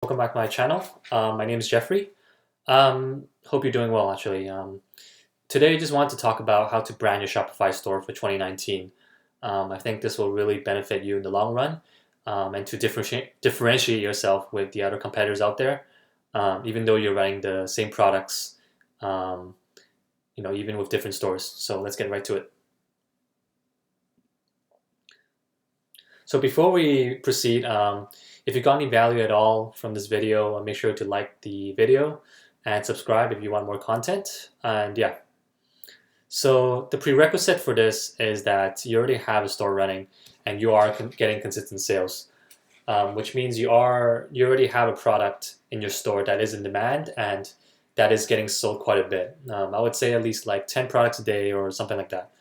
Welcome back to my channel. My name is Jeffrey. Hope you're doing well actually. Today I just wanted to talk about how to brand your Shopify store for 2019. I think this will really benefit you in the long run and to differentiate yourself with the other competitors out there, even though you're running the same products, even with different stores. So let's get right to it. So before we proceed, if you got any value at all from this video, make sure to like the video and subscribe if you want more content. And yeah, so the prerequisite for this is that you already have a store running and you are getting consistent sales, which means you already have a product in your store that is in demand and that is getting sold quite a bit. I would say at least like 10 products a day or something like that.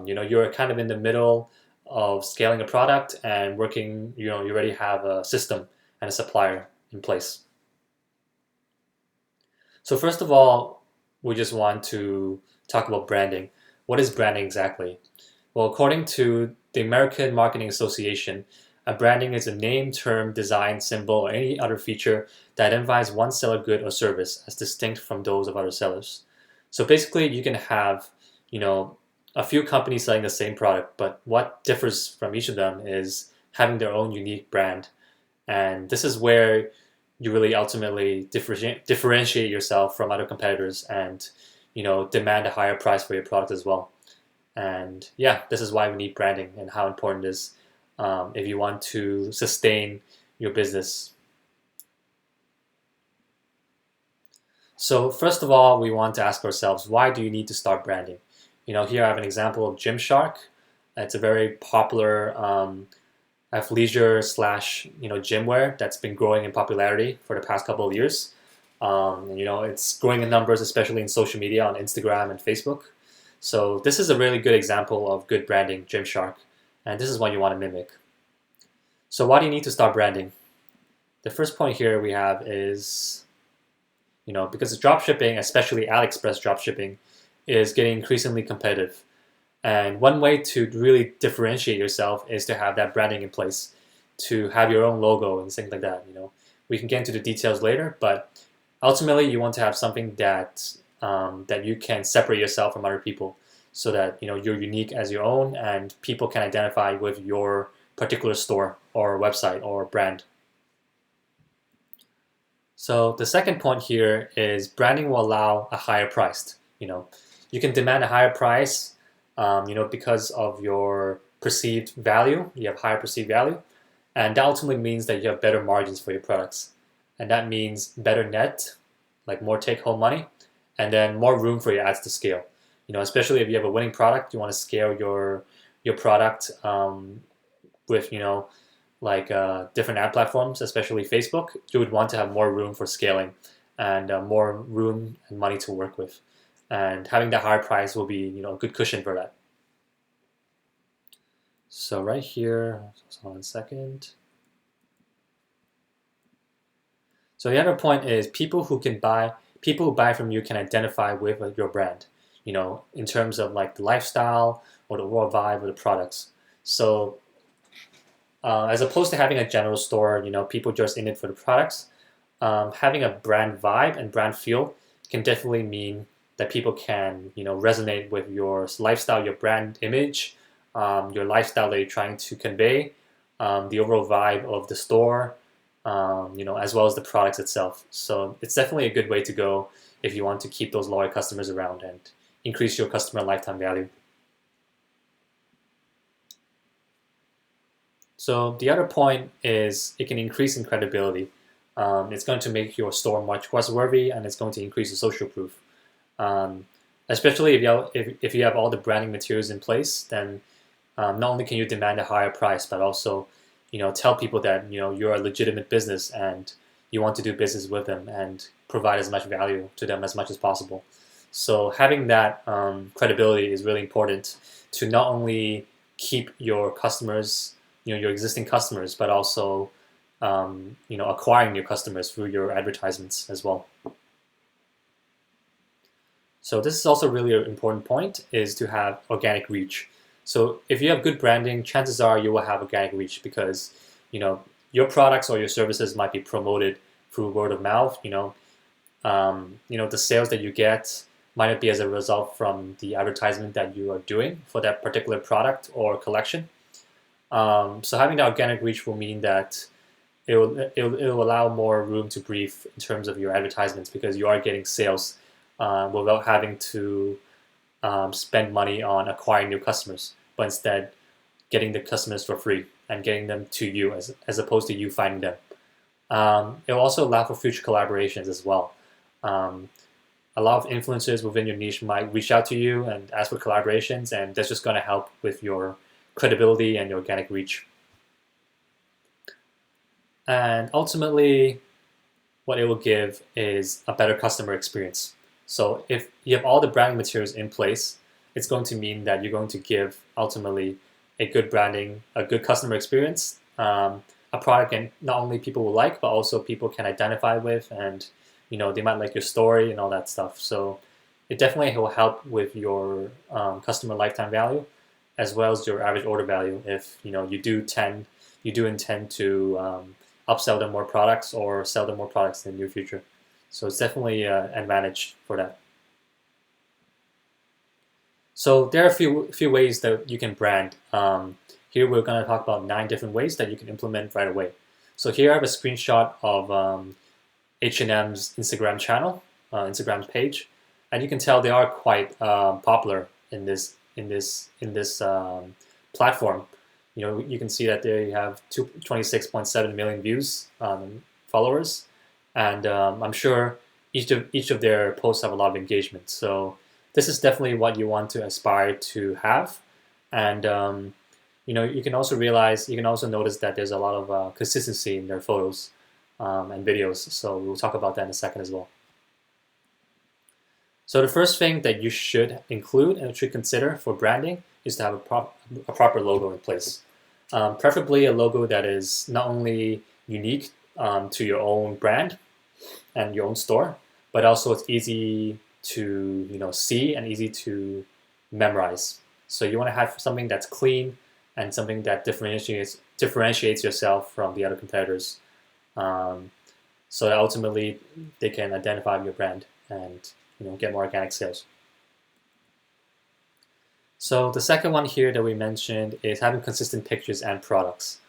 You're kind of in the middle of scaling a product and working, you already have a system and a supplier in place. So first of all, we just want to talk about branding. What is branding exactly? Well, according to the American Marketing Association, a branding is a name, term, design, symbol, or any other feature that identifies one seller good or service as distinct from those of other sellers. So basically you can have, a few companies selling the same product, but what differs from each of them is having their own unique brand. And this is where you really ultimately differentiate yourself from other competitors and demand a higher price for your product as well. And yeah, this is why we need branding and how important it is if you want to sustain your business. So first of all, we want to ask ourselves, why do you need to start branding? Here I have an example of Gymshark. It's a very popular athleisure / gym wear that's been growing in popularity for the past couple of years. It's growing in numbers, especially in social media on Instagram and Facebook. So this is a really good example of good branding, Gymshark, and this is what you want to mimic. So why do you need to start branding? The first point here we have is, because dropshipping, especially AliExpress dropshipping, is getting increasingly competitive. And one way to really differentiate yourself is to have that branding in place, to have your own logo and things like that. We can get into the details later, but ultimately you want to have something that that you can separate yourself from other people, so that you're unique as your own and people can identify with your particular store or website or brand. So the second point here is branding will allow a higher price. You can demand a higher price, because of your perceived value. You have higher perceived value, and that ultimately means that you have better margins for your products, and that means better net, like more take-home money, and then more room for your ads to scale. Especially if you have a winning product, you want to scale your product with different ad platforms, especially Facebook. You would want to have more room for scaling and more room and money to work with. And having that higher price will be a good cushion for that. So right here, hold on a second. So the other point is people who buy from you can identify with your brand, in terms of like the lifestyle or the overall vibe of the products. So as opposed to having a general store, people just in it for the products, having a brand vibe and brand feel can definitely mean that people can, resonate with your lifestyle, your brand image, your lifestyle that you're trying to convey, the overall vibe of the store, as well as the products itself. So it's definitely a good way to go if you want to keep those loyal customers around and increase your customer lifetime value. So the other point is it can increase in credibility. It's going to make your store much trustworthy, and it's going to increase the social proof. Especially if you have all the branding materials in place, then not only can you demand a higher price, but also tell people that you're a legitimate business and you want to do business with them and provide as much value to them as much as possible. So having that credibility is really important to not only keep your customers, your existing customers, but also acquiring new customers through your advertisements as well. So this is also really an important point, is to have organic reach. So if you have good branding, chances are you will have organic reach because your products or your services might be promoted through word of mouth. The sales that you get might not be as a result from the advertisement that you are doing for that particular product or collection. So having the organic reach will mean that it'll allow more room to breathe in terms of your advertisements, because you are getting sales without having to spend money on acquiring new customers, but instead getting the customers for free and getting them to you as opposed to you finding them. It will also allow for future collaborations as well. A lot of influencers within your niche might reach out to you and ask for collaborations, and that's just going to help with your credibility and your organic reach. And ultimately, what it will give is a better customer experience. So if you have all the branding materials in place, it's going to mean that you're going to give ultimately a good branding, a good customer experience, a product and not only people will like, but also people can identify with, and they might like your story and all that stuff. So it definitely will help with your customer lifetime value, as well as your average order value if you do intend to upsell them more products or sell them more products in the near future. So it's definitely an advantage for that. So there are a few ways that you can brand. Here we're going to talk about 9 different ways that you can implement right away. So here I have a screenshot of H&M's Instagram channel, Instagram page, and you can tell they are quite popular in this platform. You can see that they have 26.7 million views, followers, and I'm sure each of their posts have a lot of engagement. So this is definitely what you want to aspire to have, and you can also notice that there's a lot of consistency in their photos and videos. So we'll talk about that in a second as well. So the first thing that you should include and should consider for branding is to have a proper logo in place. Preferably a logo that is not only unique to your own brand and your own store, but also it's easy to see and easy to memorize. So you want to have something that's clean and something that differentiates yourself from the other competitors, so that ultimately they can identify your brand and get more organic sales. So the second one here that we mentioned is having consistent pictures and products.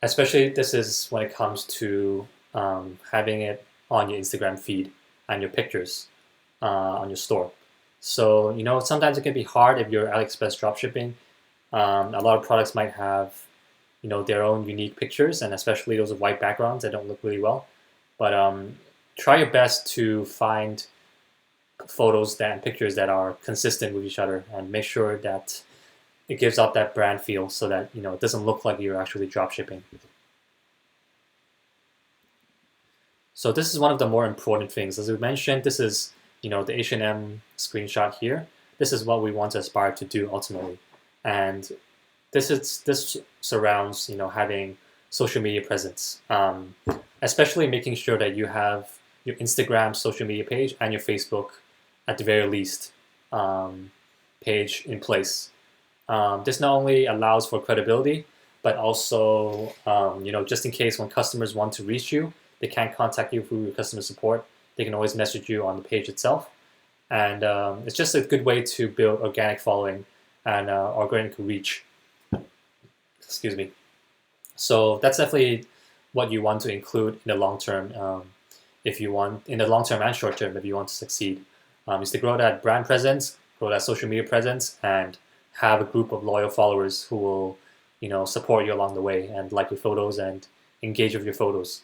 Especially this is when it comes to having it on your Instagram feed and your pictures on your store. So sometimes it can be hard if you're AliExpress dropshipping. A lot of products might have their own unique pictures, and especially those with white backgrounds that don't look really well. But try your best to find photos and pictures that are consistent with each other, and make sure that it gives out that brand feel, so that it doesn't look like you're actually dropshipping. So this is one of the more important things. As we mentioned, this is the H&M screenshot here. This is what we want to aspire to do ultimately, and this surrounds having social media presence, especially making sure that you have your Instagram social media page and your Facebook, at the very least, page in place. This not only allows for credibility, but also just in case when customers want to reach you, they can't contact you through your customer support, they can always message you on the page itself. And it's just a good way to build organic following and organic reach. Excuse me. So that's definitely what you want to include in the long term, in the long term and short term, if you want to succeed, is to grow that brand presence, grow that social media presence, and have a group of loyal followers who will, support you along the way and like your photos and engage with your photos.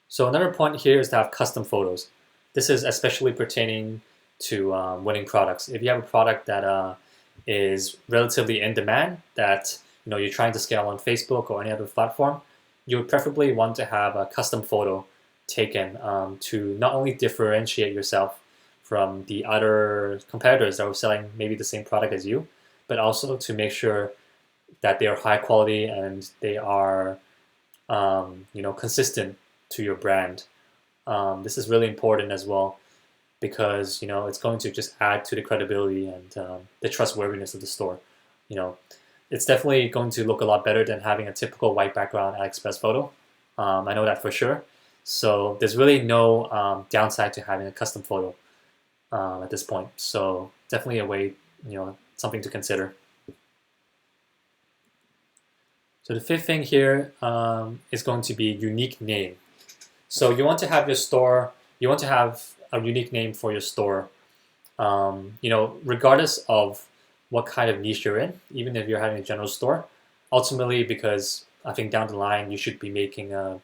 So another point here is to have custom photos. This is especially pertaining to winning products. If you have a product that is relatively in demand, that you're trying to scale on Facebook or any other platform, you would preferably want to have a custom photo taken to not only differentiate yourself from the other competitors that are selling maybe the same product as you, but also to make sure that they are high quality and they are consistent to your brand. This is really important as well, because it's going to just add to the credibility and the trustworthiness of the store. it's definitely going to look a lot better than having a typical white background AliExpress photo. I know that for sure. So there's really no downside to having a custom photo at this point. So definitely a way, something to consider. So the fifth thing here is going to be unique name. So you want to have your store, you want to have a unique name for your store, regardless of what kind of niche you're in, even if you're having a general store, ultimately, because I think down the line you should be making a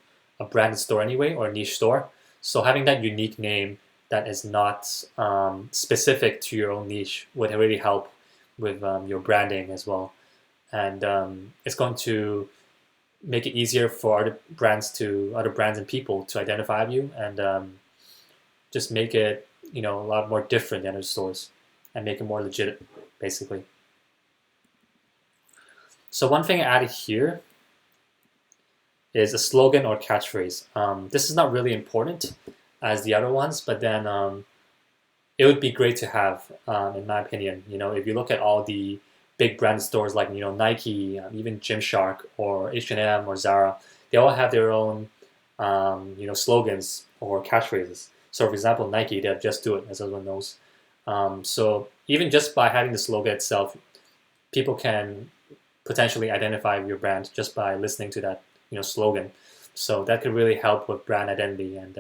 branded store anyway, or a niche store. So having that unique name that is not specific to your own niche would really help with your branding as well. And it's going to make it easier for other brands and people to identify you, and just make it a lot more different than other stores and make it more legit, basically. So one thing I added here is a slogan or catchphrase. This is not really important as the other ones, but then it would be great to have, in my opinion. If you look at all the big brand stores like Nike, even Gymshark or H&M or Zara, they all have their own slogans or catchphrases. So for example, Nike, they have "Just Do It," as everyone knows. So even just by having the slogan itself, people can potentially identify your brand just by listening to that slogan. So that could really help with brand identity and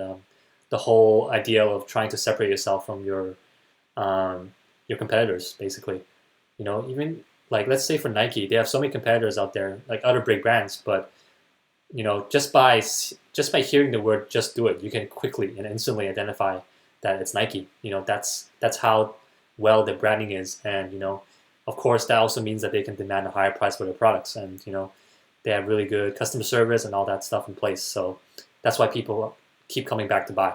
the whole idea of trying to separate yourself from your competitors, basically. Even like, let's say for Nike, they have so many competitors out there, like other big brands, but just by hearing the word "Just Do It," you can quickly and instantly identify that it's Nike. That's how well their branding is, and of course that also means that they can demand a higher price for their products, and they have really good customer service and all that stuff in place. So that's why people keep coming back to buy.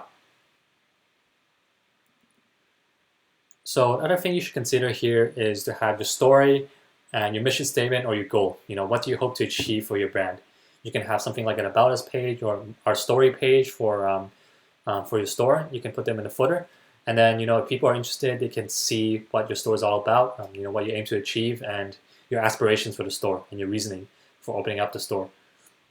So another thing you should consider here is to have your story and your mission statement or your goal. What do you hope to achieve for your brand? You can have something like an About Us page or our story page for your store. You can put them in the footer. And then, if people are interested, they can see what your store is all about, what you aim to achieve, and your aspirations for the store and your reasoning for opening up the store.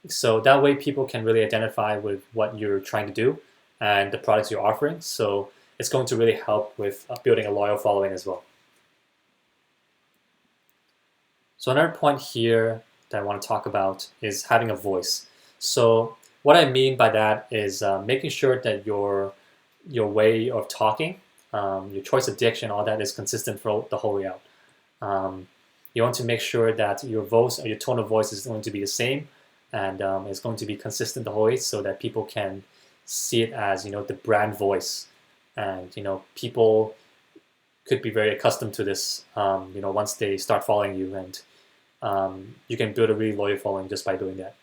So that way people can really identify with what you're trying to do and the products you're offering. So it's going to really help with building a loyal following as well. So another point here that I want to talk about is having a voice. So what I mean by that is making sure that your way of talking, your choice of diction, all that is consistent for the whole way out. You want to make sure that your voice or your tone of voice is going to be the same, and it's going to be consistent the whole way, so that people can see it as the brand voice, and people could be very accustomed to this. Once they start following you, and you can build a really loyal following just by doing that.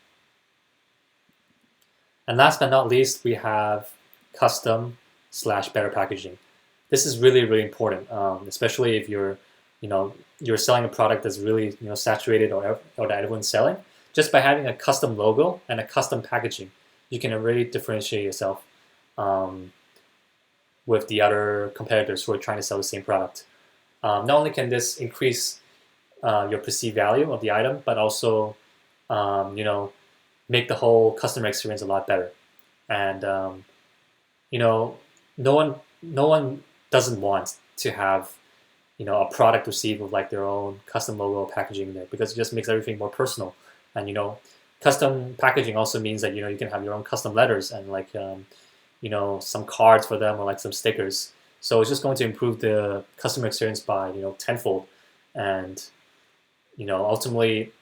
And last but not least, we have custom/better packaging. This is really, really important, especially if you're selling a product that's really saturated or that everyone's selling. Just by having a custom logo and a custom packaging, you can really differentiate yourself with the other competitors who are trying to sell the same product. Not only can this increase your perceived value of the item, but also make the whole customer experience a lot better. And no one doesn't want to have a product received with like their own custom logo or packaging there, because it just makes everything more personal. And custom packaging also means that you can have your own custom letters and like some cards for them, or like some stickers. So it's just going to improve the customer experience by tenfold. And ultimately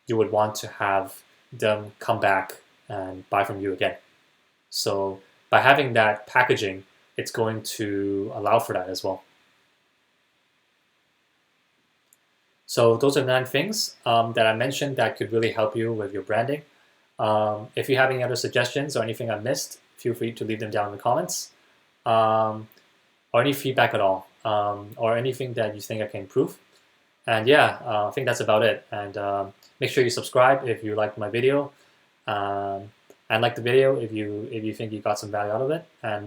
you would want to have them come back and buy from you again. So by having that packaging, it's going to allow for that as well. So those are 9 things that I mentioned that could really help you with your branding. If you have any other suggestions or anything I missed, feel free to leave them down in the comments, or any feedback at all, or anything that you think I can improve. And yeah, I think that's about it. And make sure you subscribe if you liked my video, and like the video if you think you got some value out of it. And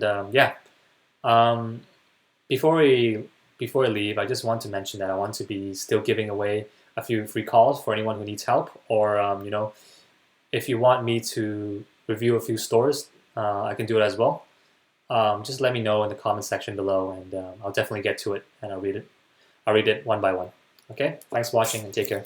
before I leave, I just want to mention that I want to be still giving away a few free calls for anyone who needs help, or if you want me to review a few stores, I can do it as well. Just let me know in the comment section below, and I'll definitely get to it, and I'll read it one by one. Okay, thanks for watching, and take care.